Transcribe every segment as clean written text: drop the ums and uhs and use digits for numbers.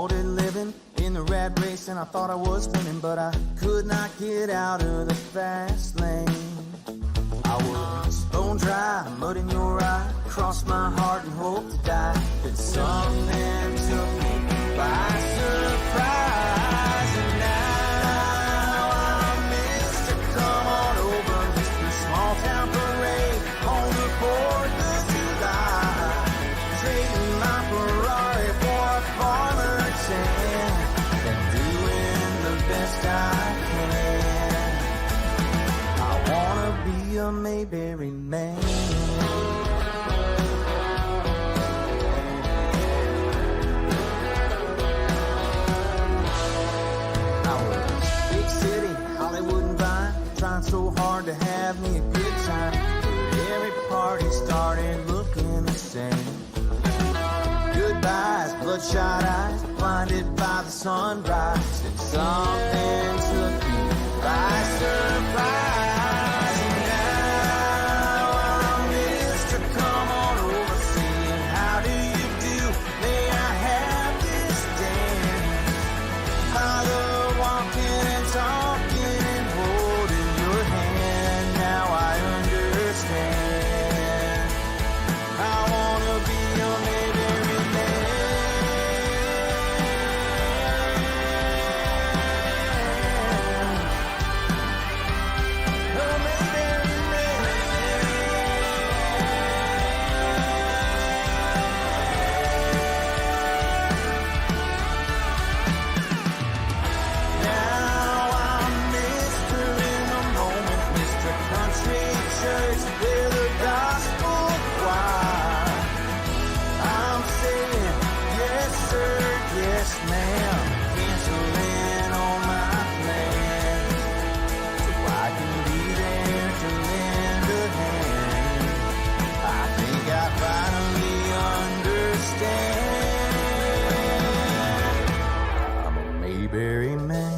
Started living in the rat race and I thought I was winning, but I could not get out of the fast lane. I was bone dry, mud in your eye, crossed my heart and hoped to die. Then something took me by surprise, and now I'm Mr. Come on over, Mr. Small Town Parade, on the 4th of July. Trading my Ferrari for a farmer's sand, and doing the best I can. I wanna be a Mayberry man. I was big city, Hollywood and Vine, trying so hard to have me a good time. But every party started looking the same. Goodbyes, bloodshot eyes, blinded by the sunrise. And something took me by surprise. And now I'm Mr. Come on over, singing, how do you do? May I have this dance? I love walking and talking and holding your hand. Now I understand. I wanna be a Mayberry man. A Mayberry man. Now I'm Mr. in the moment, Mr. Country Church with a gospel choir. I'm saying yes sir, yes ma'am, canceling all my plans, so I can be there to lend a hand. I think I finally understand. I'm a Mayberry man.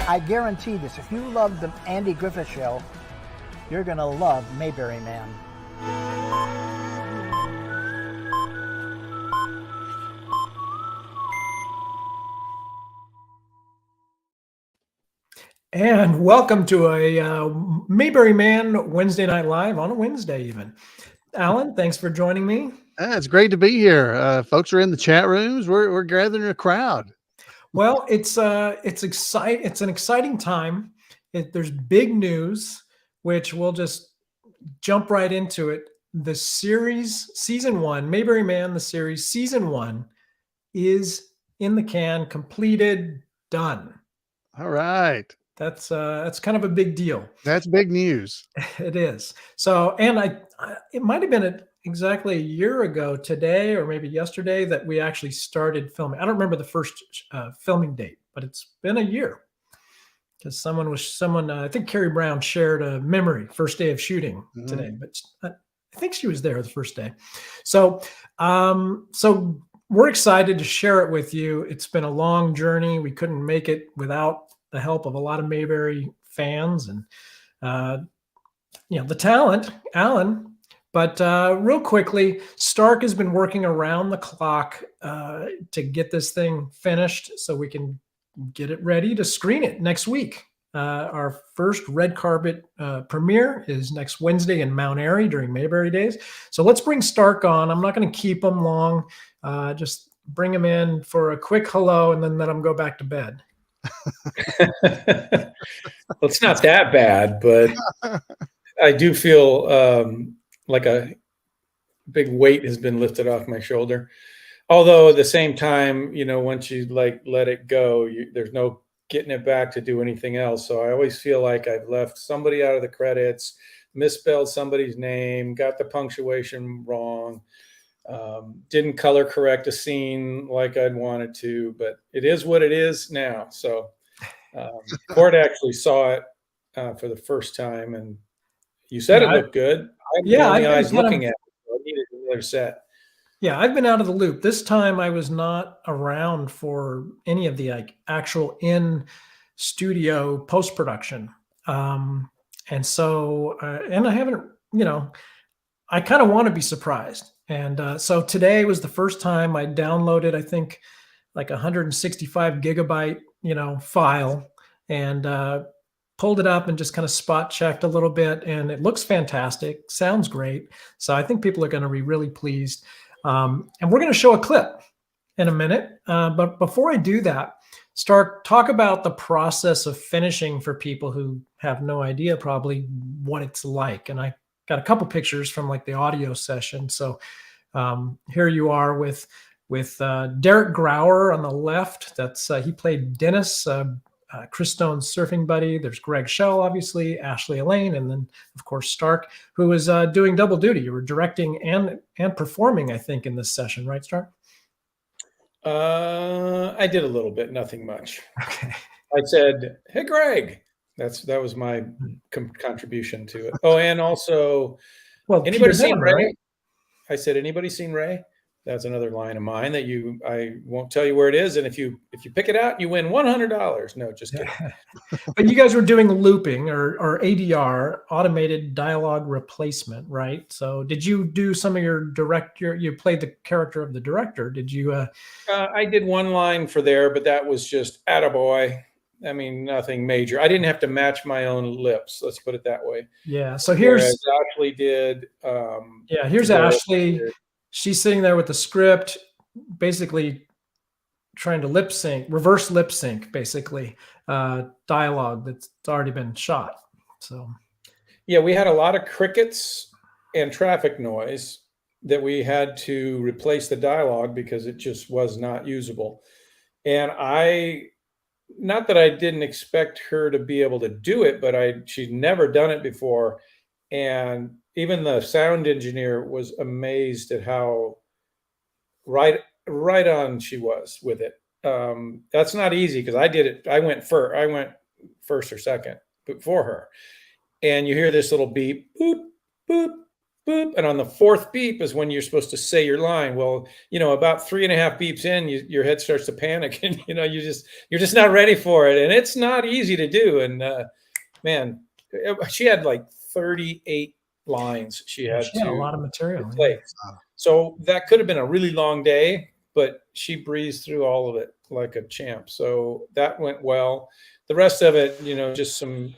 I guarantee this, if you love the Andy Griffith Show, you're going to love Mayberry Man. And welcome to a Mayberry Man Wednesday Night Live on a Wednesday even. Alan, thanks for joining me. It's great to be here. Folks are in the chat rooms. We're gathering a crowd. Well, it's an exciting time. There's big news, which we'll just jump right into it. The series, season 1, Mayberry Man, the series, season 1 is in the can, completed, done. All right. That's kind of a big deal. That's big news. It is. So, and it might have been exactly a year ago today, or maybe yesterday, that we actually started filming. I don't remember the first filming date, but it's been a year because someone, I think Carrie Brown shared a memory, first day of shooting today, but I think she was there the first day. So, so we're excited to share it with you. It's been a long journey. We couldn't make it without the help of a lot of Mayberry fans and, the talent, Alan. But real quickly, Stark has been working around the clock to get this thing finished so we can get it ready to screen it next week. Our first red carpet premiere is next Wednesday in Mount Airy during Mayberry Days. So let's bring Stark on. I'm not going to keep him long. Just bring him in for a quick hello and then let him go back to bed. Well, it's not that bad, but I do feel like a big weight has been lifted off my shoulder. Although at the same time, once you let it go, there's no getting it back to do anything else. So I always feel like I've left somebody out of the credits, misspelled somebody's name, got the punctuation wrong, didn't color correct a scene like I'd wanted to, but it is what it is now. So Court actually saw it for the first time, and you said it looked good. I'm the only eyes looking at it. So I needed another set. Yeah, I've been out of the loop. This time I was not around for any of the like actual in studio post production. And so, and I haven't, I kind of want to be surprised. And so today was the first time I downloaded, I think, like 165 gigabyte, file, and pulled it up and just kind of spot checked a little bit. And it looks fantastic, sounds great. So I think people are going to be really pleased. And we're going to show a clip in a minute. But before I do that, talk about the process of finishing for people who have no idea probably what it's like. And I got a couple pictures from like the audio session. So here you are with Derek Grauer on the left. That's he played Dennis, Chris Stone's surfing buddy. There's Greg Schell, obviously, Ashley Elaine, and then of course Stark, who was doing double duty. You were directing and performing, I think, in this session, right, Stark? I did a little bit, nothing much. Okay. I said, "Hey, Greg." That was my contribution to it. Oh, and also, anybody seen Ray? Right? I said, "Anybody seen Ray?" That's another line of mine that I won't tell you where it is. And if you pick it out, you win $100. No, just kidding. But you guys were doing looping or ADR, automated dialogue replacement, right? So did you do some of your you played the character of the director. Did you? I did one line for there, but that was just attaboy. I mean, nothing major. I didn't have to match my own lips. Let's put it that way. Yeah. So here's Ashley did. Here's Ashley. She's sitting there with the script, basically trying to reverse lip sync, basically dialogue that's already been shot. So, yeah, we had a lot of crickets and traffic noise that we had to replace the dialogue because it just was not usable. And not that I didn't expect her to be able to do it, but she'd never done it before. And even the sound engineer was amazed at how right on she was with it. That's not easy because I did it. I went first or second before her. And you hear this little beep, boop, boop, boop. And on the fourth beep is when you're supposed to say your line. Well, about 3.5 beeps in, your head starts to panic and, you're just not ready for it. And it's not easy to do. And man, she had like 38 lines she had a lot of material. Yeah. So that could have been a really long day, but she breezed through all of it like a champ. So that went well. The rest of it, just and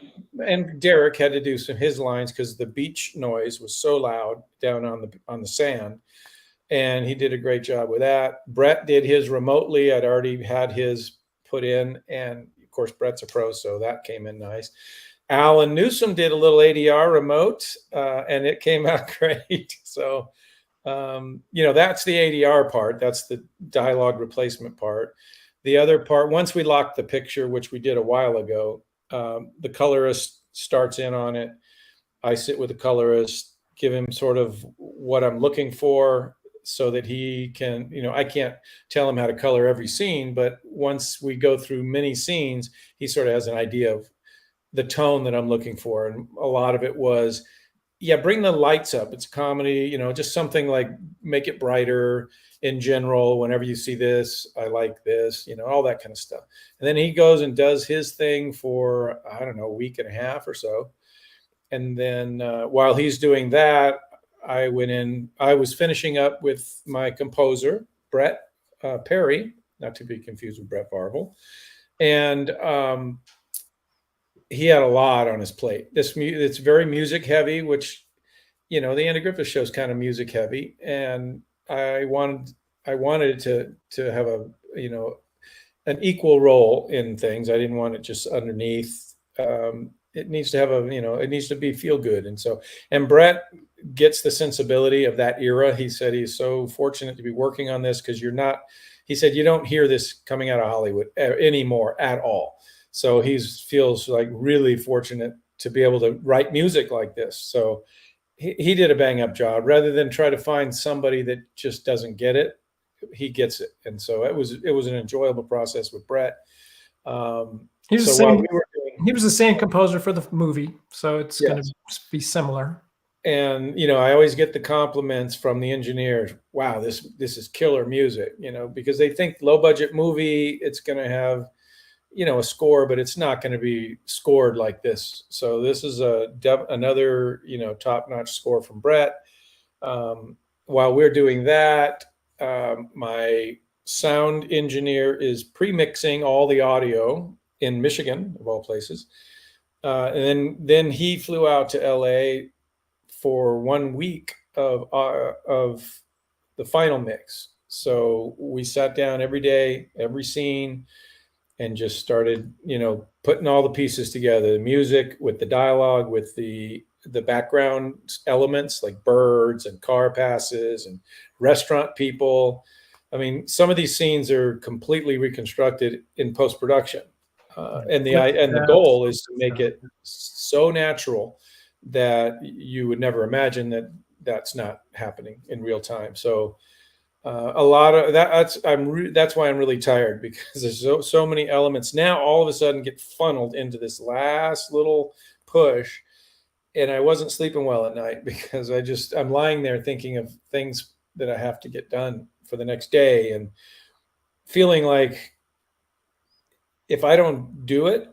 Derek had to do his lines because the beach noise was so loud down on the sand, and he did a great job with that. Brett did his remotely. I'd already had his put in, and of course Brett's a pro, so that came in nice. Alan Newsom did a little ADR remote, and it came out great. So, that's the ADR part. That's the dialogue replacement part. The other part, once we locked the picture, which we did a while ago, the colorist starts in on it. I sit with the colorist, give him sort of what I'm looking for so that he can, I can't tell him how to color every scene, but once we go through many scenes, he sort of has an idea of the tone that I'm looking for. And a lot of it was, bring the lights up. It's a comedy, just something like make it brighter in general. Whenever you see this, I like this, all that kind of stuff. And then he goes and does his thing for, I don't know, a week and a half or so. And then while he's doing that, I went in, I was finishing up with my composer, Brett Perry, not to be confused with Brett Varvel. And he had a lot on his plate. It's very music heavy, which, the Andy Griffith Show is kind of music heavy. And I wanted it to have an equal role in things. I didn't want it just underneath. It needs to have it needs to be feel good. And Brett gets the sensibility of that era. He said he's so fortunate to be working on this because he said, you don't hear this coming out of Hollywood anymore at all. So he feels like really fortunate to be able to write music like this. So he did a bang up job. Rather than try to find somebody that just doesn't get it, he gets it. And so it was an enjoyable process with Brett. He was, so while we were he was the same composer for the movie, so it's going to be similar. And I always get the compliments from the engineers. Wow, this is killer music. Because they think low budget movie, it's going to have a score, but it's not going to be scored like this. So this is another top notch score from Brett. While we're doing that, my sound engineer is pre-mixing all the audio in Michigan, of all places. And then he flew out to LA for 1 week of the final mix. So we sat down every day, every scene, and just started, putting all the pieces together, the music with the dialogue, with the background elements like birds and car passes and restaurant people. I mean, some of these scenes are completely reconstructed in post-production. And the goal is to make it so natural that you would never imagine that that's not happening in real time. So a lot of that's why I'm really tired, because there's so many elements now all of a sudden get funneled into this last little push. And I wasn't sleeping well at night because I'm lying there thinking of things that I have to get done for the next day, and feeling like if I don't do it,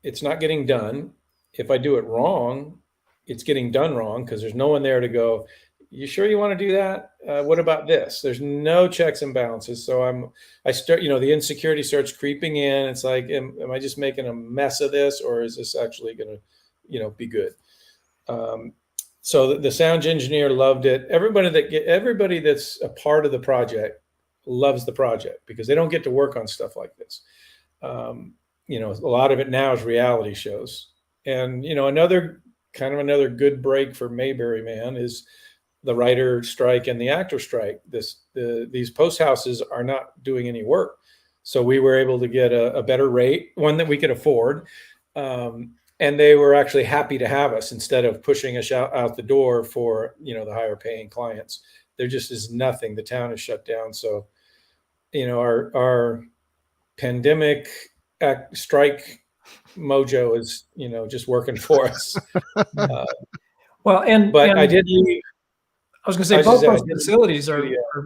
it's not getting done. If I do it wrong, it's getting done wrong, because there's no one there to go, you sure you want to do that? What about this? There's no checks and balances. So I start, the insecurity starts creeping in. It's like, am I just making a mess of this, or is this actually going to, be good? So the sound engineer loved it. Everybody that's a part of the project loves the project, because they don't get to work on stuff like this. A lot of it now is reality shows. And, another good break for Mayberry Man is the writer strike and the actor strike. These post houses are not doing any work. So we were able to get a better rate, one that we could afford. And they were actually happy to have us instead of pushing us out the door for, the higher paying clients. There just is nothing. The town is shut down. So, our pandemic strike mojo is, just working for us. I did leave. I was going to say, both those facilities are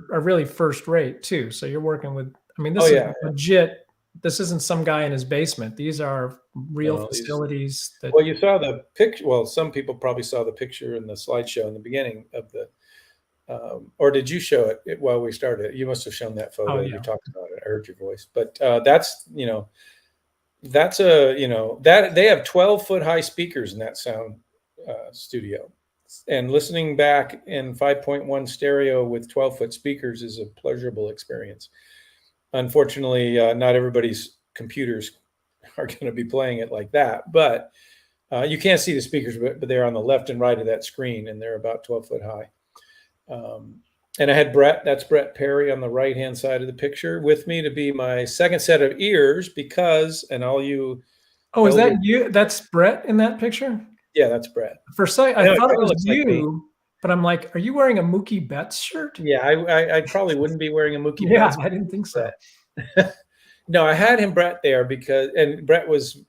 really first rate too. So you're working with, this is legit. This isn't some guy in his basement. These are real facilities. Well, you saw the picture. Well, some people probably saw the picture in the slideshow in the beginning of the, or did you show it while we started? You must have shown that photo. Oh, yeah. You talked about it. I heard your voice. But that's they have 12-foot high speakers in that sound studio. And listening back in 5.1 stereo with 12-foot speakers is a pleasurable experience. Unfortunately, not everybody's computers are going to be playing it like that. But you can't see the speakers, but they're on the left and right of that screen, and they're about 12 foot high. And I had Brett, that's Brett Perry on the right-hand side of the picture with me to be my second set of ears, because, and all you. Oh, is that you? That's Brett in that picture? Yeah, that's Brett. For a second, I thought it was you, but I'm like, are you wearing a Mookie Betts shirt? Yeah, I probably wouldn't be wearing a Mookie Betts. Yeah, I didn't think so. No, I had him Brett there and Brett was,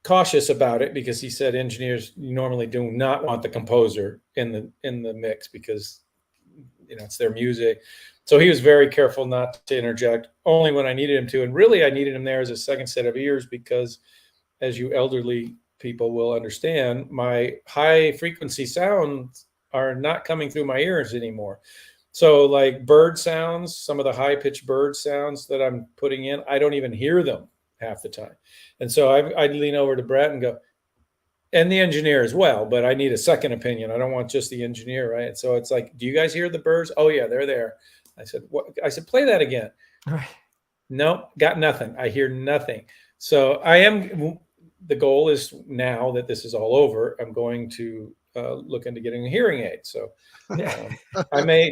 cautious about it, because he said engineers normally do not want the composer in the mix, because, it's their music. So he was very careful not to interject, only when I needed him to. And really, I needed him there as a second set of ears, because as you elderly people will understand, my high frequency sounds are not coming through my ears anymore. So like bird sounds, some of the high pitched bird sounds that I'm putting in, I don't even hear them half the time. And so I'd lean over to Brett and go, and the engineer as well, but I need a second opinion. I don't want just the engineer, right? And so it's like, do you guys hear the birds? Oh yeah, they're there. I said, what? I said, play that again. Right. No, got nothing. I hear nothing. So the goal is, now that this is all over, I'm going to look into getting a hearing aid. So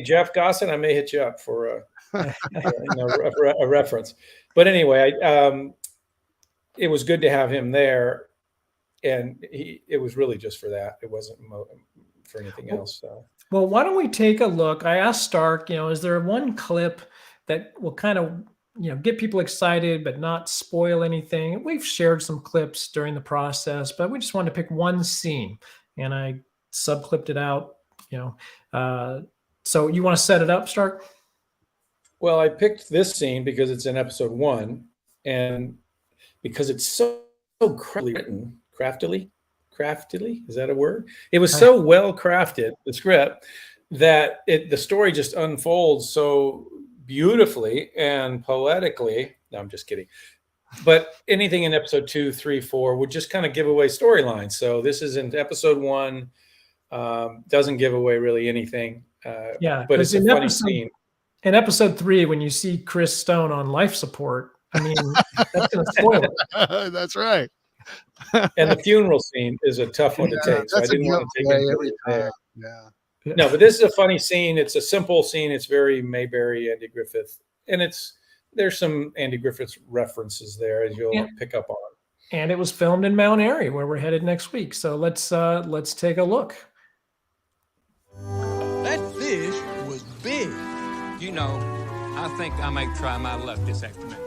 Jeff Gosson, I may hit you up for a reference. But anyway, it was good to have him there, and it was really just for that. It wasn't for anything else. So. Well, why don't we take a look? I asked Stark, is there one clip that will kind of, get people excited, but not spoil anything? We've shared some clips during the process, but we just wanted to pick one scene, and I subclipped it out, so you want to set it up, Stark? Well, I picked this scene because it's in episode 1, and because it's so craftily, is that a word? It was so well crafted, the script, that the story just unfolds so beautifully and poetically. No, I'm just kidding. But anything in episode 2, 3, 4 would just kind of give away storylines. So this is in episode 1, doesn't give away really anything. But it's a funny scene. In episode 3, when you see Chris Stone on life support, I mean, that's going to spoil it. That's right. And the funeral scene is a tough one to take. So I didn't want to take it every there. Yeah. No, but this is a funny scene. It's a simple scene. It's very Mayberry, Andy Griffith. And there's some Andy Griffith references there, as you'll pick up on. And it was filmed in Mount Airy, where we're headed next week. So let's take a look. That fish was big. I think I might try my luck this afternoon.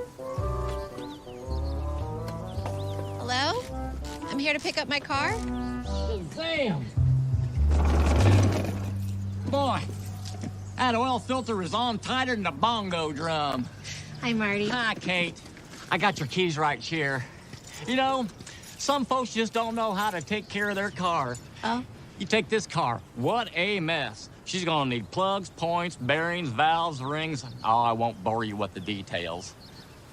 Hello? I'm here to pick up my car. Damn. Boy, that oil filter is on tighter than a bongo drum. Hi, Marty. Hi, Kate. I got your keys right here. Some folks just don't know how to take care of their car. Oh? You take this car. What a mess. She's gonna need plugs, points, bearings, valves, rings. Oh, I won't bore you with the details.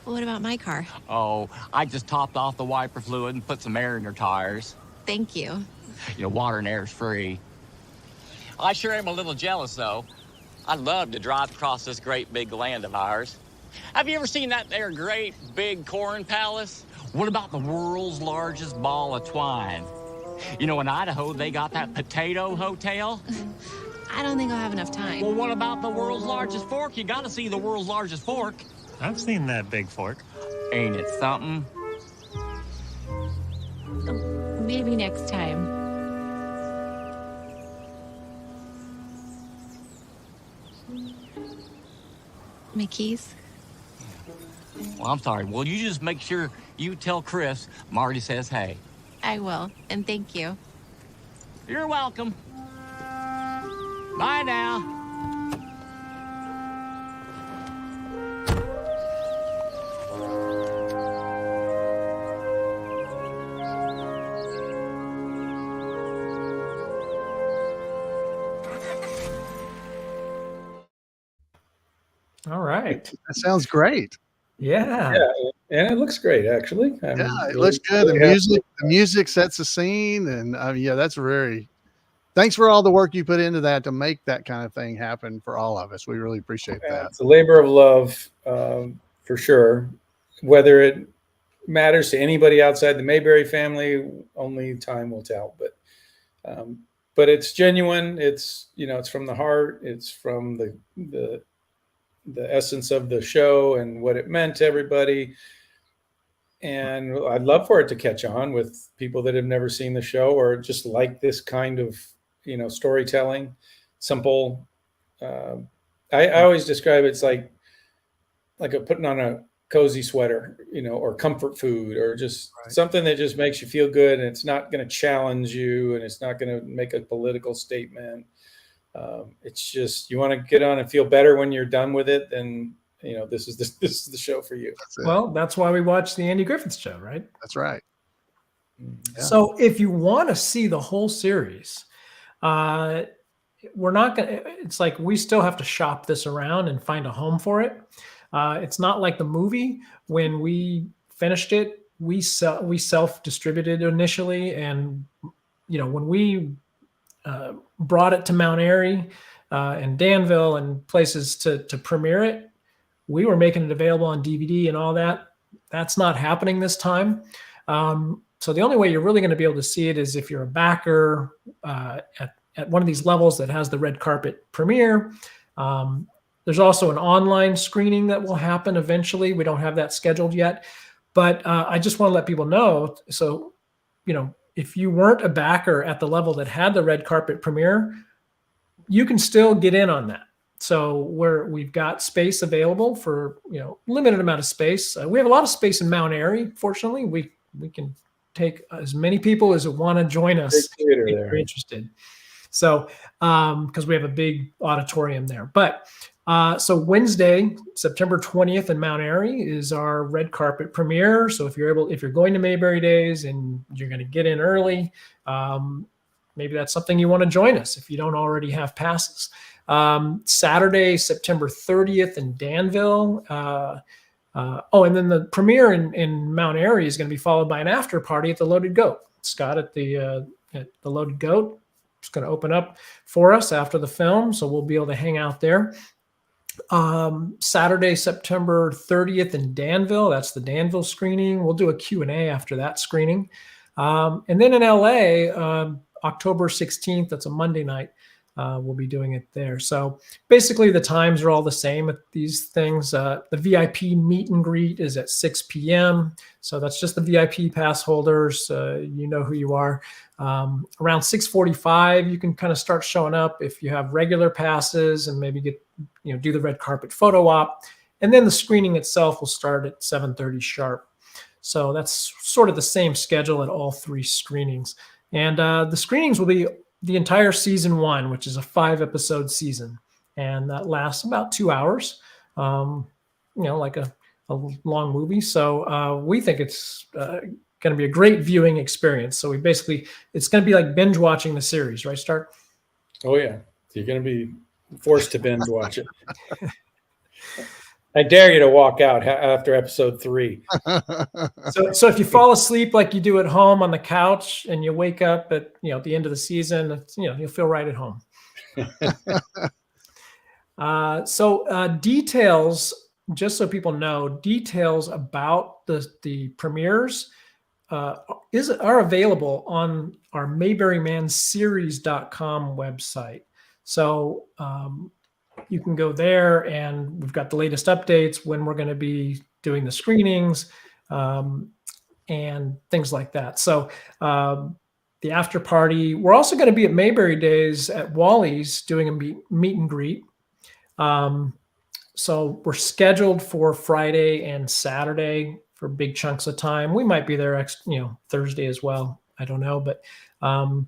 Well, what about my car? Oh, I just topped off the wiper fluid and put some air in your tires. Thank you. Water and air is free. I sure am a little jealous, though. I'd love to drive across this great big land of ours. Have you ever seen that there great big corn palace? What about the world's largest ball of twine? In Idaho, they got that potato hotel. I don't think I'll have enough time. Well, what about the world's largest fork? You gotta see the world's largest fork. I've seen that big fork. Ain't it something? Maybe next time. My keys? Well, I'm sorry. Well, you just make sure you tell Chris Marty says hey. I will, and thank you. You're welcome. Bye now. All right. That sounds great. Yeah. And it looks great, actually. It looks good. The music sets the scene, and that's very. Thanks for all the work you put into that to make that kind of thing happen for all of us. We really appreciate that. It's a labor of love, for sure. Whether it matters to anybody outside the Mayberry family, only time will tell. But it's genuine. It's it's from the heart. It's from the essence of the show and what it meant to everybody. And I'd love for it to catch on with people that have never seen the show or just like this kind of, storytelling, simple. I always describe it's like putting on a cozy sweater, or comfort food, or just something that just makes you feel good. And it's not going to challenge you, and it's not going to make a political statement. It's just, you want to get on and feel better when you're done with it. Then, this is the show for you. Well, that's why we watch the Andy Griffith Show, right? That's right. Yeah. So if you want to see the whole series, we're not going to, it's like we still have to shop this around and find a home for it. It's not like the movie. When we finished it, we self-distributed initially. And, when we brought it to Mount Airy and Danville and places to premiere it, we were making it available on DVD and all that. That's not happening this time. So the only way you're really going to be able to see it is if you're a backer at one of these levels that has the red carpet premiere. There's also an online screening that will happen eventually. We don't have that scheduled yet. But I just want to let people know. So, if you weren't a backer at the level that had the red carpet premiere, you can still get in on that. So we've got space available for, limited amount of space. We have a lot of space in Mount Airy. Fortunately, we can take as many people as want to join us if you're interested. So, because we have a big auditorium there. But so Wednesday, September 20th in Mount Airy is our red carpet premiere. So if you're going to Mayberry Days and you're going to get in early, maybe that's something you want to join us if you don't already have passes. Saturday, September 30th in Danville. And then the premiere in Mount Airy is going to be followed by an after party at the Loaded Goat. Scott at the Loaded Goat is going to open up for us after the film, so we'll be able to hang out there. Saturday, September 30th in Danville. That's the Danville screening. We'll do a Q&A after that screening. And then in LA, October 16th, that's a Monday night, we'll be doing it there. So basically the times are all the same at these things. The VIP meet and greet is at 6 p.m. So that's just the VIP pass holders. You know who you are. Around 6:45, you can kind of start showing up if you have regular passes and maybe do the red carpet photo op. And then the screening itself will start at 7:30 sharp. So that's sort of the same schedule at all three screenings. And the screenings will be the entire season 1, which is a 5-episode season. And that lasts about 2 hours, like a long movie. So we think it's going to be a great viewing experience. So it's going to be like binge watching the series, right, Stark? Oh, yeah. You're going to be forced to binge watch it. I dare you to walk out after episode 3. So if you fall asleep like you do at home on the couch and you wake up at the end of the season, you'll feel right at home. Details, just so people know, details about the premieres are available on our MayberryManSeries.com website. So you can go there, and we've got the latest updates, when we're going to be doing the screenings, and things like that. So the after party, we're also going to be at Mayberry Days at Wally's doing a meet and greet. So we're scheduled for Friday and Saturday for big chunks of time. We might be there Thursday as well. I don't know, but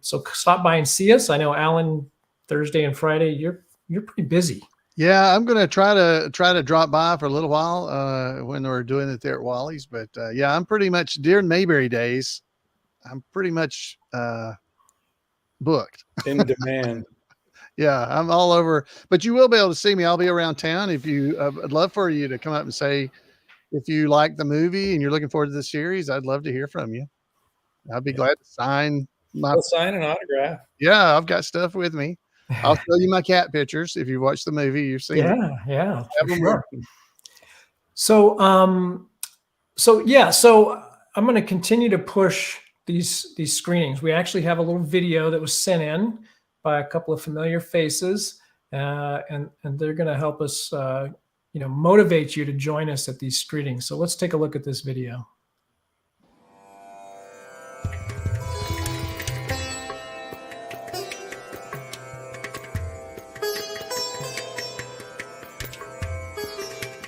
so stop by and see us. I know, Alan, Thursday and Friday, you're pretty busy. Yeah, I'm going to try to drop by for a little while when we're doing it there at Wally's. But yeah, I'm pretty much during Mayberry Days, I'm pretty much booked. In demand. Yeah, I'm all over. But you will be able to see me. I'll be around town. If you, I'd love for you to come up and say if you like the movie and you're looking forward to the series. I'd love to hear from you. I'd be glad to sign I'll sign an autograph. Yeah, I've got stuff with me. I'll show you my cat pictures. If you watch the movie, you've seen it. Yeah. Sure. So I'm going to continue to push these screenings. We actually have a little video that was sent in by a couple of familiar faces, and they're going to help us, motivate you to join us at these screenings. So let's take a look at this video.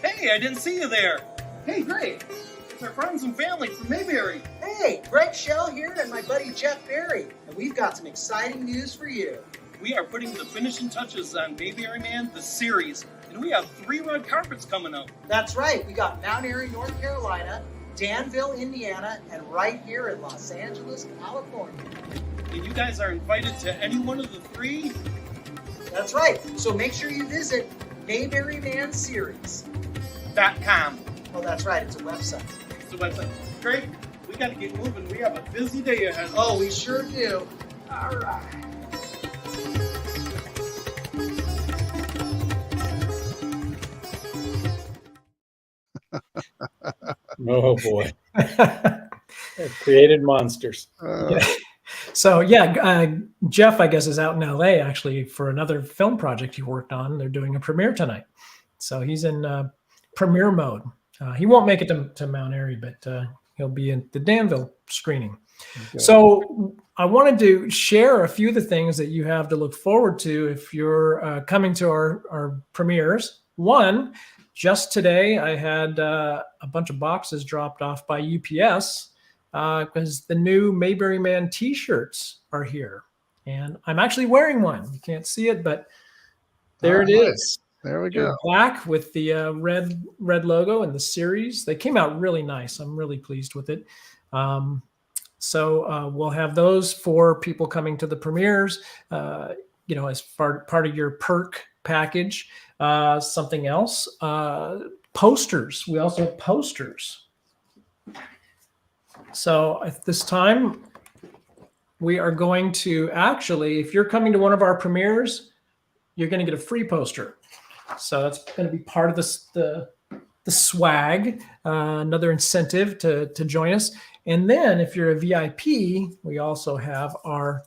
Hey, I didn't see you there. Hey, great. It's our friends and family from Mayberry. Hey, Greg Shell here and my buddy Jeff Berry, and we've got some exciting news for you. We are putting the finishing touches on Mayberry Man, the series, and we have 3 red carpets coming up. That's right. We got Mount Airy, North Carolina, Danville, Indiana, and right here in Los Angeles, California. And you guys are invited to any one of the 3? That's right. So make sure you visit MayberryManSeries.com. Oh, that's right. It's a website. It's a website. Great. We got to get moving. We have a busy day ahead. Oh, we sure do. All right. Oh boy. Created monsters. So Jeff, I guess, is out in LA actually for another film project he worked on. They're doing a premiere tonight. So he's in premiere mode. He won't make it to Mount Airy, but he'll be in the Danville screening. Okay. So I wanted to share a few of the things that you have to look forward to if you're coming to our premieres. One, just today, I had a bunch of boxes dropped off by UPS because the new Mayberry Man t-shirts are here. And I'm actually wearing one. You can't see it, but there it is. There we They're go. black with the red logo and the series. They came out really nice. I'm really pleased with it. So we'll have those for people coming to the premieres, as part of your perk package. Something else, posters. We also have posters. So at this time, we are going to actually, if you're coming to one of our premieres, you're going to get a free poster. So that's going to be part of the swag, another incentive to join us. And then if you're a VIP, we also have our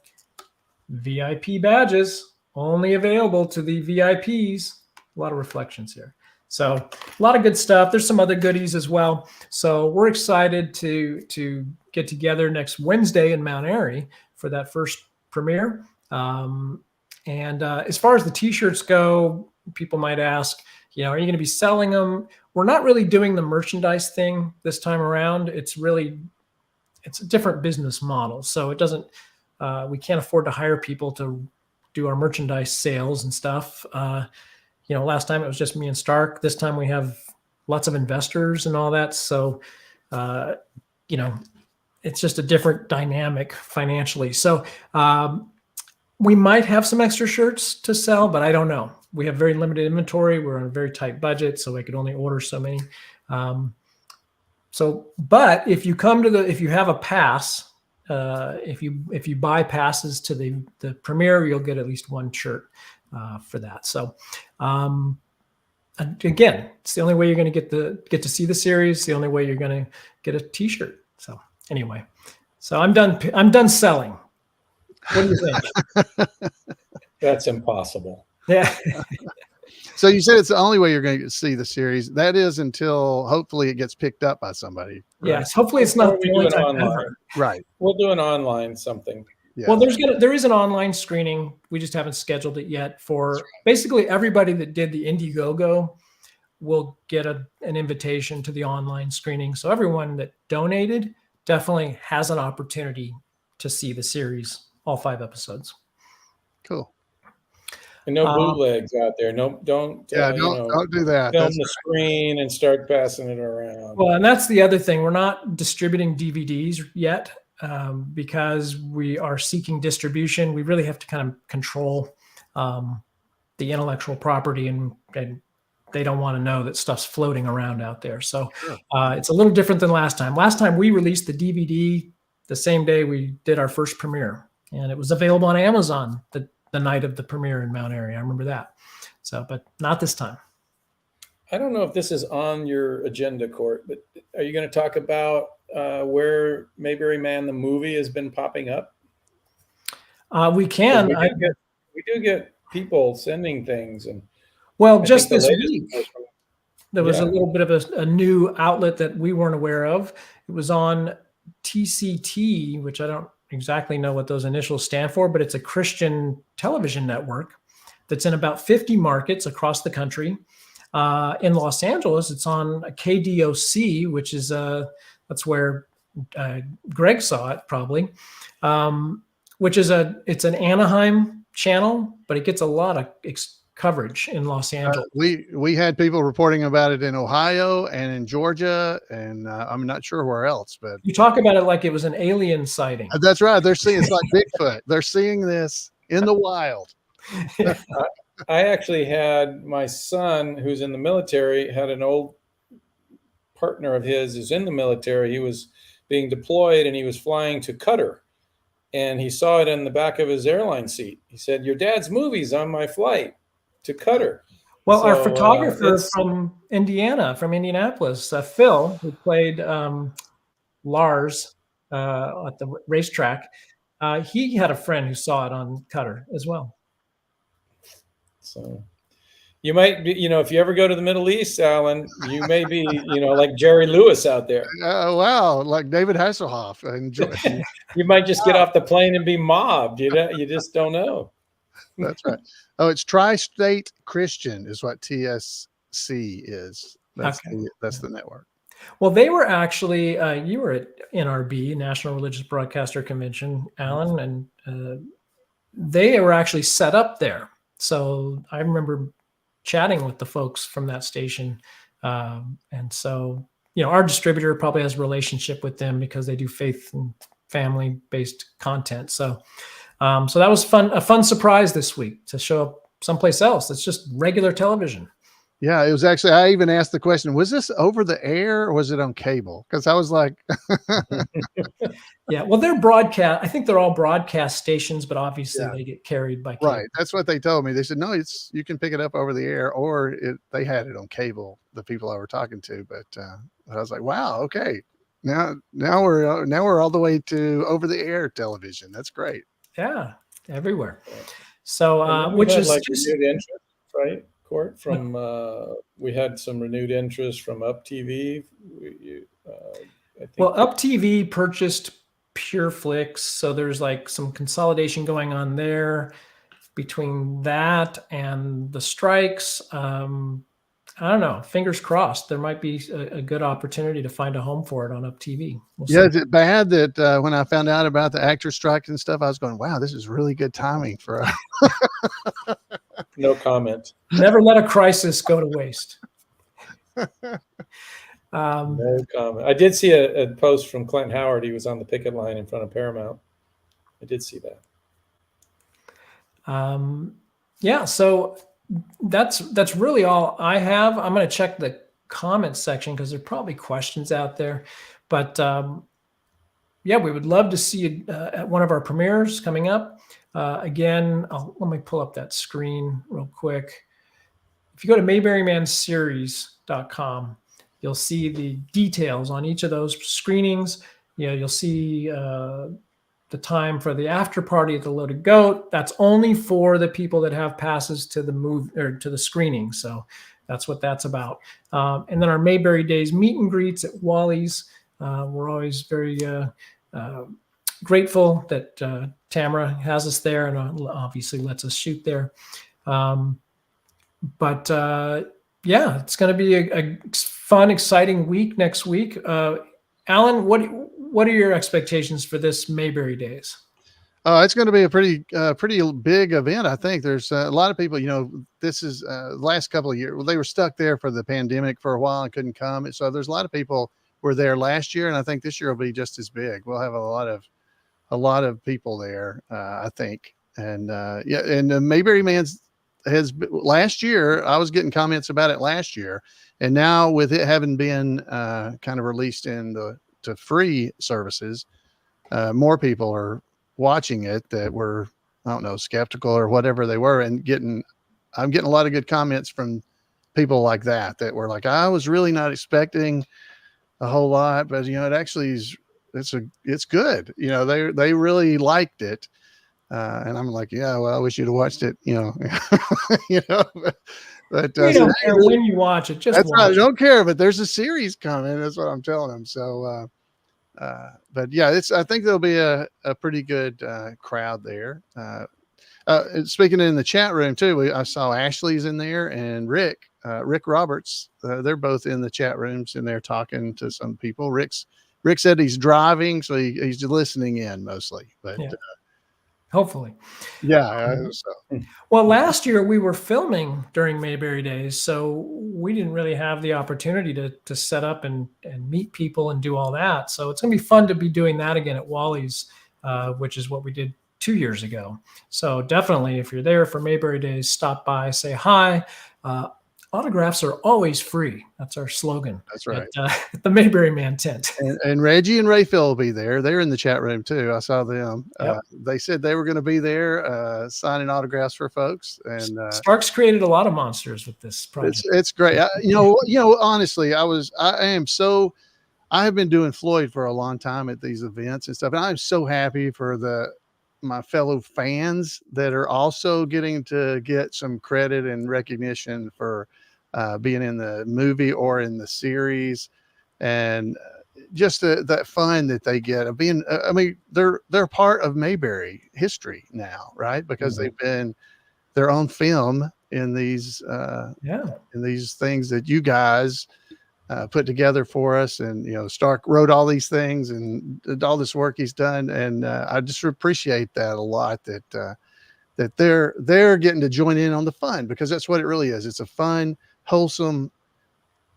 VIP badges, only available to the VIPs. A lot of reflections here. So a lot of good stuff. There's some other goodies as well. So we're excited to get together next Wednesday in Mount Airy for that first premiere. And as far as the t-shirts go, people might ask, are you going to be selling them? We're not really doing the merchandise thing this time around. It's a different business model. So it doesn't, we can't afford to hire people to do our merchandise sales and stuff. Last time it was just me and Stark. This time we have lots of investors and all that. So, it's just a different dynamic financially. So we might have some extra shirts to sell, but I don't know. We have very limited inventory. We're on a very tight budget, so I could only order so many. But if you come to if you have a pass, if you buy passes to the premiere, you'll get at least one shirt for that. So again, it's the only way you're going to get to see the series. The only way you're going to get a t-shirt. So anyway, I'm done selling. What do you think? That's impossible. Yeah. So you said it's the only way you're going to see the series. That is until hopefully it gets picked up by somebody. Right? Yes. Hopefully it's not the only time ever. Right. We'll do an online something. Yeah. Well, there is an online screening. We just haven't scheduled it yet for basically everybody that did the Indiegogo will get an invitation to the online screening. So everyone that donated definitely has an opportunity to see the series, all 5 episodes. Cool. And no bootlegs out there. No, don't do that. Film the screen and start passing it around. Well, and that's the other thing. We're not distributing DVDs yet because we are seeking distribution. We really have to kind of control the intellectual property, and they don't want to know that stuff's floating around out there. So it's a little different than last time. Last time we released the DVD the same day we did our first premiere, and it was available on Amazon the night of the premiere in Mount Airy. I remember that. So, but not this time. I don't know if this is on your agenda, Court, but are you going to talk about where Mayberry Man the movie has been popping up? We can. We do get people sending things, and just this week there was a little bit of a new outlet that we weren't aware of. It was on TCT, which I don't exactly know what those initials stand for, but it's a Christian television network that's in about 50 markets across the country. In Los Angeles, it's on KDOC, which is that's where Greg saw it probably, which is it's an Anaheim channel, but it gets a lot of coverage in Los Angeles. We had people reporting about it in Ohio and in Georgia, and I'm not sure where else. But you talk about it like it was an alien sighting. That's right. They're seeing it's like Bigfoot. They're seeing this in the wild. I actually had my son, who's in the military, had an old partner of his who's in the military. He was being deployed and he was flying to Qatar, and he saw it in the back of his airline seat. He said, "Your dad's movie's on my flight to Qatar." Well, our photographer from Indiana, from Indianapolis, Phil, who played Lars at the racetrack, he had a friend who saw it on Qatar as well. So, You might be, if you ever go to the Middle East, Alan, you may be, like Jerry Lewis out there. Wow, like David Hasselhoff. You might just get off the plane and be mobbed. You just don't know. That's right. Oh, it's Tri-State Christian is what TSC is. That's the network. Well, they were actually, you were at NRB, National Religious Broadcaster Convention, Alan, and they were actually set up there. So I remember chatting with the folks from that station. And so, our distributor probably has a relationship with them because they do faith and family-based content. So that was fun, a fun surprise this week to show up someplace else. It's just regular television. Yeah, it was actually, I even asked the question, was this over the air or was it on cable? Because I was like, yeah, well, they're broadcast. I think they're all broadcast stations, but obviously they get carried by cable. Right. That's what they told me. They said, no, you can pick it up over the air, or they had it on cable, the people I were talking to. But I was like, wow, okay. Now we're all the way to over the air television. That's great. Yeah, everywhere. So, which is like renewed interest, right? Court from we had some renewed interest from Up TV. I think. Well, Up TV purchased Pure Flix, so there's like some consolidation going on there between that and the strikes. I don't know. Fingers crossed. There might be a good opportunity to find a home for it on Up TV. Yeah, is it bad that when I found out about the actor strike and stuff, I was going, wow, this is really good timing for us. No comment. Never let a crisis go to waste. No comment. I did see a post from Clint Howard. He was on the picket line in front of Paramount. I did see that. Yeah, so that's really all I have. I'm going to check the comments section because there are probably questions out there. But yeah, we would love to see you at one of our premieres coming up. Again, let me pull up that screen real quick. If you go to MayberryManSeries.com, you'll see the details on each of those screenings. You'll see the time for the after party at the Loaded Goat. That's only for the people that have passes to the or to the screening. So that's what that's about. And then our Mayberry Days meet and greets at Wally's. We're always very grateful that Tamara has us there and obviously lets us shoot there. But yeah, it's going to be a fun, exciting week next week. Alan, what are your expectations for this Mayberry Days? It's going to be a pretty big event. I think there's a lot of people, this is last couple of years. Well, they were stuck there for the pandemic for a while and couldn't come. So there's a lot of people were there last year. And I think this year will be just as big. We'll have a lot of people there, I think. And yeah. And Mayberry Man's last year, I was getting comments about it last year. And now with it having been kind of released to free services, more people are watching it that were, I don't know, skeptical or whatever they were, and I'm getting a lot of good comments from people like that were like, I was really not expecting a whole lot, but it actually is, it's good. They really liked it. And I'm like, yeah, well, I wish you'd have watched it, but we don't care when you watch it. Just that's watch right. I it. don't care, but there's a series coming. That's what I'm telling them. So, but yeah, I think there'll be a pretty good crowd there. Speaking in the chat room too, I saw Ashley's in there and Rick Roberts. They're both in the chat rooms and they're talking to some people. Rick said he's driving, so he's listening in mostly, but yeah. Hopefully. Yeah. Well, last year we were filming during Mayberry Days, so we didn't really have the opportunity to set up and meet people and do all that. So it's going to be fun to be doing that again at Wally's, which is what we did 2 years ago. So definitely, if you're there for Mayberry Days, stop by, say hi. Autographs are always free. That's our slogan. That's right. At the Mayberry Man tent. And Reggie and Rayfield will be there. They're in the chat room too. I saw them. Yep. They said they were going to be there signing autographs for folks. And Stark's created a lot of monsters with this project. It's great. Honestly, I have been doing Floyd for a long time at these events and stuff. And I'm so happy for the my fellow fans that are also getting to get some credit and recognition for being in the movie or in the series, and just that fun that they get of being. I mean, they're part of Mayberry history now, right? Because they've been their own film in these things that you guys put together for us. And, you know, Stark wrote all these things and did all this work he's done. And I just appreciate that a lot, that they're getting to join in on the fun, because that's what it really is. It's a fun, wholesome,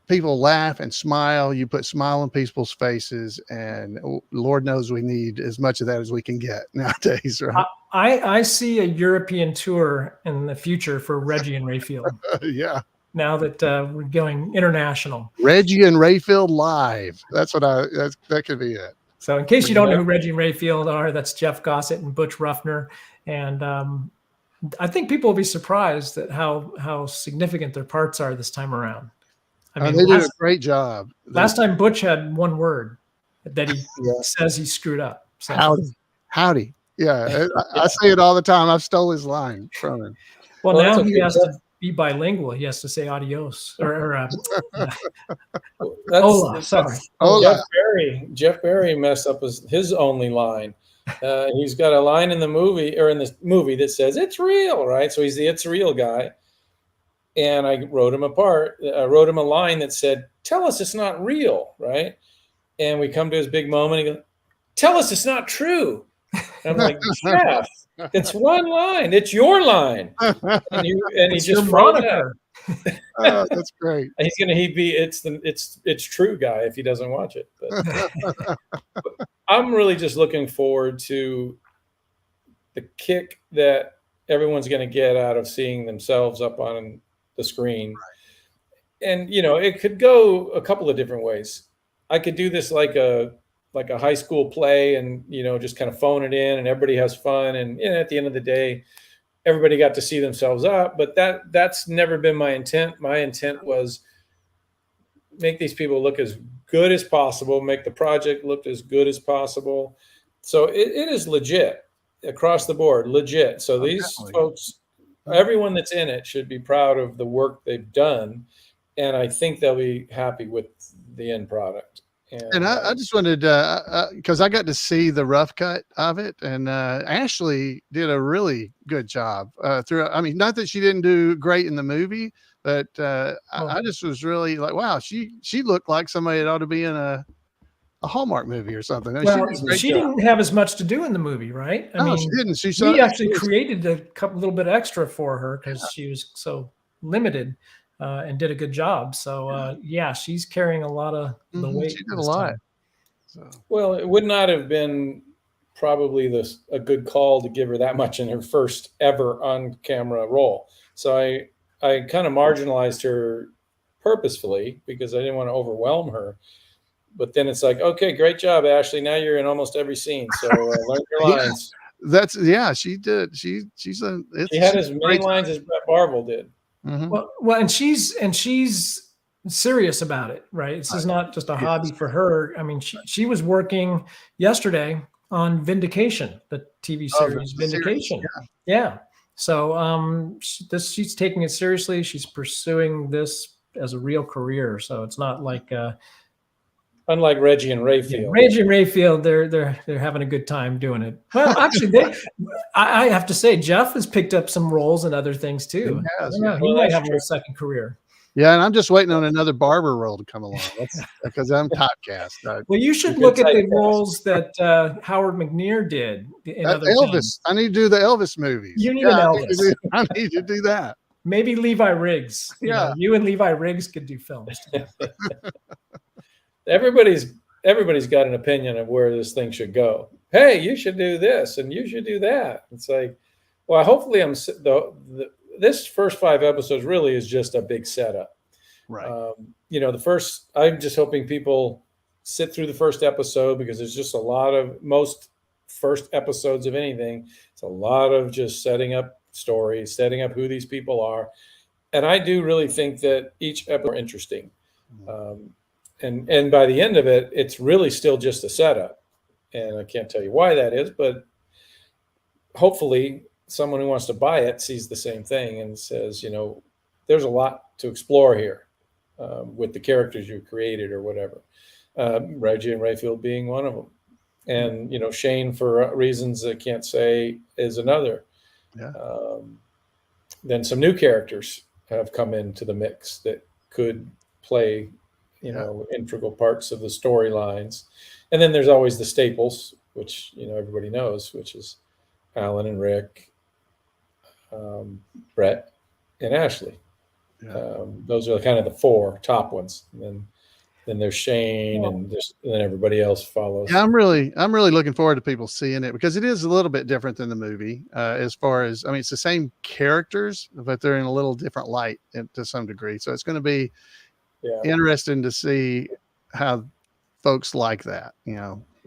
people laugh and smile. You put smile on people's faces, and Lord knows we need as much of that as we can get nowadays. Right. I see a European tour in the future for Reggie and Rayfield. Yeah. Now that we're going international. Reggie and Rayfield live. That's what that could be it. So in case you don't know who Reggie and Rayfield are, that's Jeff Gossett and Butch Ruffner. And I think people will be surprised at how significant their parts are this time around. I mean, they did a great job. Last time Butch had one word that he says he screwed up. So. Howdy. Yeah, I say it all the time. I've stole his line from him. Well, now he has to be bilingual. He has to say adios or hola. Sorry. Jeff Barry messed up his only line. He's got a line in the movie that says "It's real," right? So he's the "It's real" guy. And I wrote him a line that said, "Tell us it's not real," right? And we come to his big moment. He goes, "Tell us it's not true." And I'm like, "Jeff, it's one line. It's your line." And he just wrote that. Oh, that's great. And he'd be it's true guy if he doesn't watch it. But I'm really just looking forward to the kick that everyone's going to get out of seeing themselves up on the screen. And, you know, it could go a couple of different ways. I could do this like a high school play and, you know, just kind of phone it in and everybody has fun. And, you know, at the end of the day, everybody got to see themselves up, but that's never been my intent. My intent was make these people look as good as possible, make the project look as good as possible. So it is legit across the board, legit. So these folks, everyone that's in it should be proud of the work they've done. And I think they'll be happy with the end product. And I just wanted because I got to see the rough cut of it, and Ashley did a really good job through. I mean, not that she didn't do great in the movie, but I just was really like, wow, she looked like somebody that ought to be in a Hallmark movie or something. Well, she didn't have as much to do in the movie, right? I mean, she didn't. We actually created a little bit extra for her because she was so limited. And did a good job. So she's carrying a lot of the weight. She did a lot. So. Well, it would not have been probably a good call to give her that much in her first ever on-camera role. So I kind of marginalized her purposefully because I didn't want to overwhelm her. But then it's like, okay, great job, Ashley. Now you're in almost every scene. So learn your lines. She did. She had as many lines as Brett Varvel did. Mm-hmm. Well, and she's serious about it, right? This is not just a hobby for her. I mean, she was working yesterday on Vindication, the TV series Vindication. Yeah. So she's taking it seriously. She's pursuing this as a real career. So it's not like unlike Reggie and Rayfield. Yeah, Reggie and Rayfield, they're having a good time doing it. Well, actually, I have to say, Jeff has picked up some roles and other things too. He might have a second career. Yeah, and I'm just waiting on another barber role to come along. That's because I'm typecast. Well, you should look at the roles that Howard McNear did in other Elvis. things. I need to do the Elvis movies. You need an Elvis. I need to do that. Maybe Levi Riggs. You and Levi Riggs could do films together. Everybody's got an opinion of where this thing should go. Hey, you should do this and you should do that. It's like, well, hopefully this first 5 episodes really is just a big setup. Right. I'm just hoping people sit through the first episode because there's just most first episodes of anything. It's a lot of just setting up stories, setting up who these people are. And I do really think that each episode is interesting. And by the end of it, it's really still just a setup. And I can't tell you why that is, but hopefully someone who wants to buy it sees the same thing and says, there's a lot to explore here with the characters you created or whatever. Reggie and Rayfield being one of them. And, Shane, for reasons I can't say, is another. Yeah. Then some new characters have come into the mix that could play, integral parts of the storylines. And then there's always the staples, which, everybody knows, which is Alan and Rick, Brett, and Ashley. Yeah. Those are kind of the 4 top ones. And then there's Shane, and then everybody else follows. Yeah, I'm really looking forward to people seeing it, because it is a little bit different than the movie. As far as, it's the same characters, but they're in a little different light to some degree. So it's going to be interesting to see how folks like that.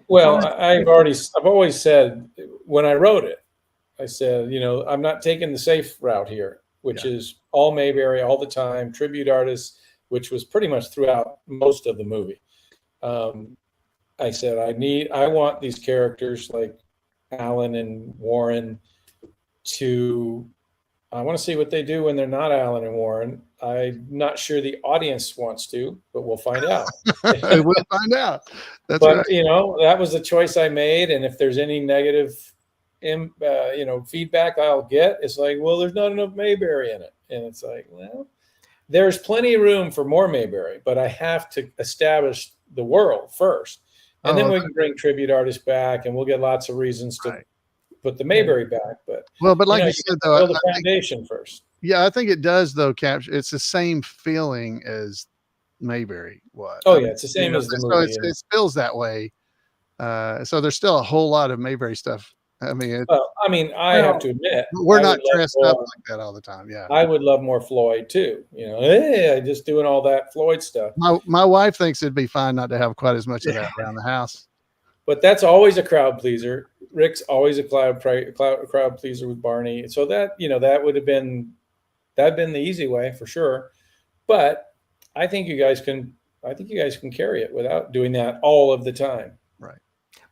Well, I've always said when I wrote it, I said, I'm not taking the safe route here, which is all Mayberry all the time, tribute artists, which was pretty much throughout most of the movie. I said, I want these characters like Alan and Warren I want to see what they do when they're not Alan and Warren. I'm not sure the audience wants to, but we'll find out. We'll find out. That's but, right. that was the choice I made. And if there's any negative, feedback I'll get, it's like, well, there's not enough Mayberry in it. And it's like, well, there's plenty of room for more Mayberry, but I have to establish the world first. And then we can bring tribute artists back, and we'll get lots of reasons to put the Mayberry back. But like you said, though, build the foundation first. Yeah, I think it does, though, capture. It's the same feeling as Mayberry was. Oh, yeah, it's the same as the movie. So it feels that way. So there's still a whole lot of Mayberry stuff. I have to admit, we're not dressed up like that all the time. Yeah, I would love more Floyd too. Just doing all that Floyd stuff. My wife thinks it'd be fine not to have quite as much of that around the house. But that's always a crowd pleaser. Rick's always a crowd pleaser with Barney. So that that would have been the easy way for sure. But I think you guys can carry it without doing that all of the time. Right.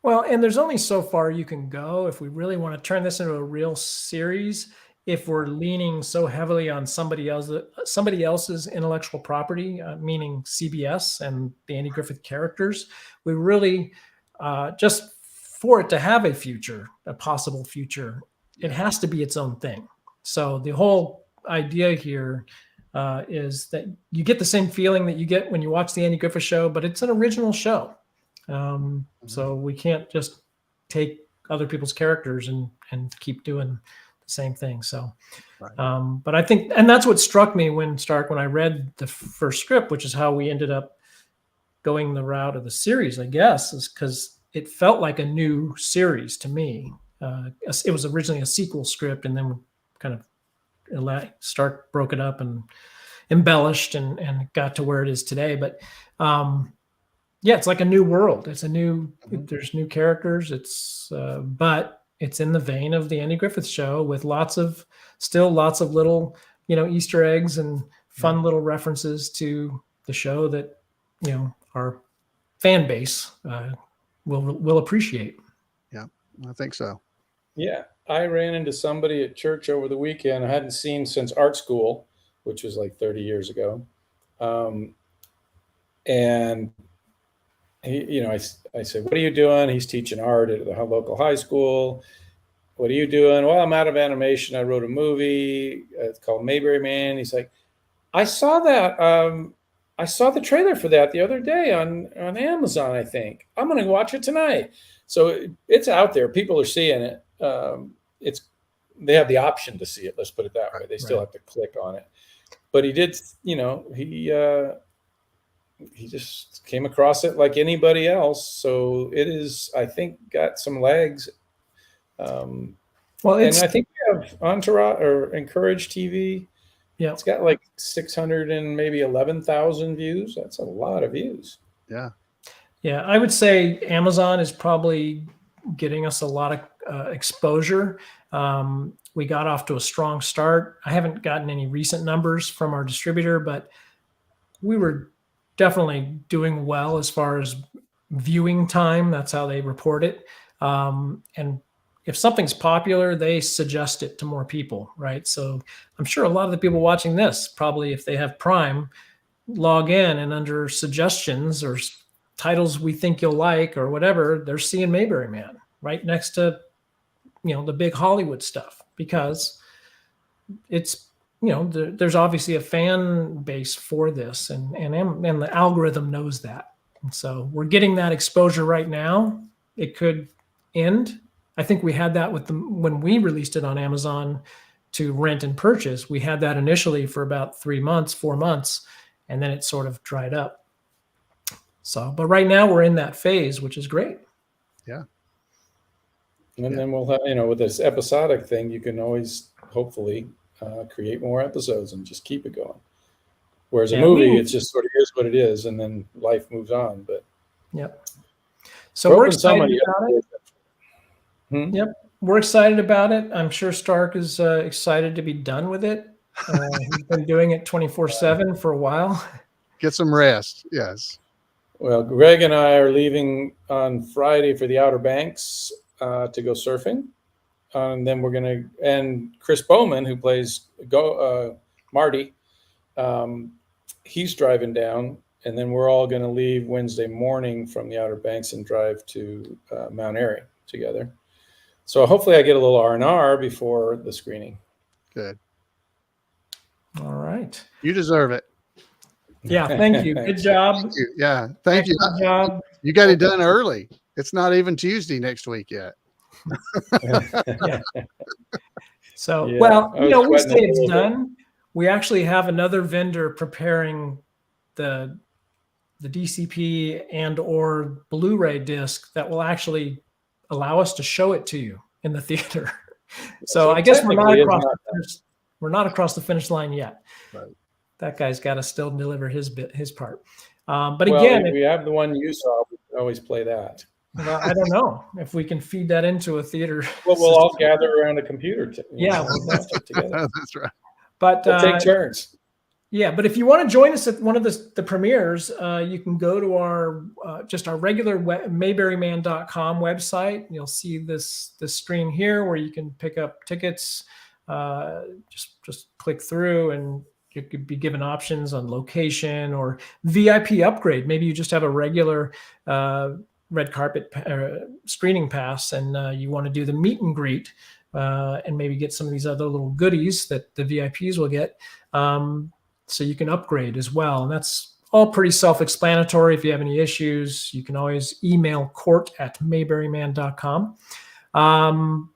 Well, and there's only so far you can go if we really want to turn this into a real series. If we're leaning so heavily on somebody else's intellectual property, meaning CBS and the Andy Griffith characters, we really just for it to have a possible future, it has to be its own thing. So the whole idea here is that you get the same feeling that you get when you watch the Andy Griffith Show, but it's an original show. So we can't just take other people's characters and keep doing the same thing. So, but I think, and that's what struck me when I read the first script, which is how we ended up going the route of the series, I guess, is because it felt like a new series to me. It was originally a sequel script, and then kind of Stark broke it up and embellished and got to where it is today. But yeah, it's like a new world. It's there's new characters. But it's in the vein of the Andy Griffith Show with lots of little, Easter eggs and fun little references to the show that, our fan base will appreciate. Yeah, I think so. Yeah. I ran into somebody at church over the weekend I hadn't seen since art school, which was like 30 years ago. And he, I said, what are you doing? He's teaching art at the local high school. What are you doing? Well, I'm out of animation. I wrote a movie. It's called Mayberry Man. He's like, I saw that. I saw the trailer for that the other day on Amazon, I think. I'm going to watch it tonight. So it's out there. People are seeing it. They have the option to see it. Let's put it that way. They still have to click on it. But he did, he just came across it like anybody else. So it is, I think, got some legs. And I think we have Entourage or Encourage TV. Yeah, it's got like 600 and maybe 11,000 views. That's a lot of views. Yeah. Yeah, I would say Amazon is probably getting us a lot of exposure. We got off to a strong start. I haven't gotten any recent numbers from our distributor, but we were definitely doing well as far as viewing time. That's how they report it. And if something's popular, they suggest it to more people, right? So I'm sure a lot of the people watching this probably, if they have Prime, log in and under suggestions or titles we think you'll like or whatever, they're seeing Mayberry Man right next to, the big Hollywood stuff, because it's, there's obviously a fan base for this, and the algorithm knows that. And so we're getting that exposure right now. It could end. I think we had that when we released it on Amazon to rent and purchase. We had that initially for about 3 months, 4 months, and then it sort of dried up. So, but right now we're in that phase, which is great. Yeah. And then we'll have, with this episodic thing, you can always hopefully create more episodes and just keep it going. Whereas a movie, it's just sort of is what it is, and then life moves on. But yep. So we're excited about it. Yep, we're excited about it. I'm sure Stark is excited to be done with it. He's been doing it 24/7 for a while. Get some rest. Yes. Well, Greg and I are leaving on Friday for the Outer Banks to go surfing. And then and Chris Bowman, who plays Marty, he's driving down, and then we're all going to leave Wednesday morning from the Outer Banks and drive to Mount Airy together. So hopefully I get a little R&R before the screening. Good. All right. You deserve it. Yeah, thank you. Good job. Thank you. Yeah, thank you. Good job. You got it done early. It's not even Tuesday next week yet. Yeah. So, well, we say it's done. We actually have another vendor preparing the DCP and or Blu-ray disc that will actually allow us to show it to you in the theater. So I guess we're not across the finish line yet. Right. That guy's got to still deliver his part. But well, again, we have the one you saw. We can always play that. Well, I don't know if we can feed that into a theater. Well, we'll all gather around a computer. We'll watch it together. That's right. But we'll take turns. Yeah, but if you want to join us at one of the premieres, you can go to our regular MayberryMan.com website. You'll see this screen here where you can pick up tickets. Just click through, and you could be given options on location or VIP upgrade. Maybe you just have a regular red carpet screening pass, and you want to do the meet and greet and maybe get some of these other little goodies that the VIPs will get. So you can upgrade as well. And that's all pretty self-explanatory. If you have any issues, you can always email court@mayberryman.com. And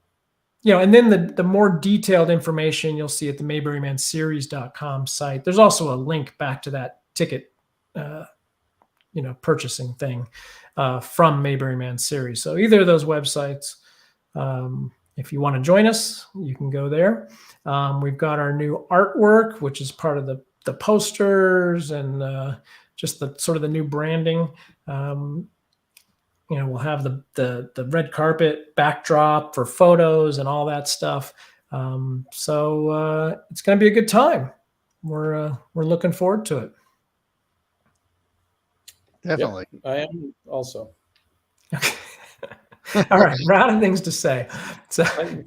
then the more detailed information you'll see at the MayberryManSeries.com site. There's also a link back to that ticket, purchasing thing from Mayberry Man Series. So either of those websites, if you want to join us, you can go there. We've got our new artwork, which is part of the posters and just the sort of the new branding. We'll have the red carpet backdrop for photos and all that stuff. So it's going to be a good time. We're looking forward to it. Definitely. Yep, I am also. Okay. All right, we're out of things to say. So I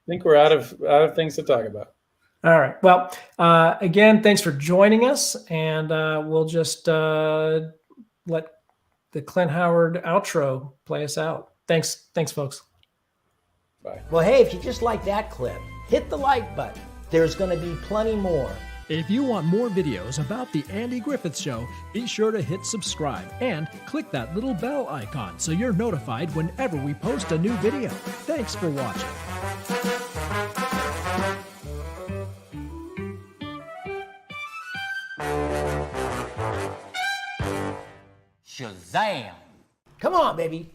think we're out of things to talk about. All right. Well, again, thanks for joining us, and we'll just let the Clint Howard outro play us out. Thanks, folks. Bye. Well, hey, if you just like that clip, hit the like button. There's going to be plenty more. If you want more videos about the Andy Griffith Show, be sure to hit subscribe and click that little bell icon so you're notified whenever we post a new video. Thanks for watching. Shazam! Come on, baby.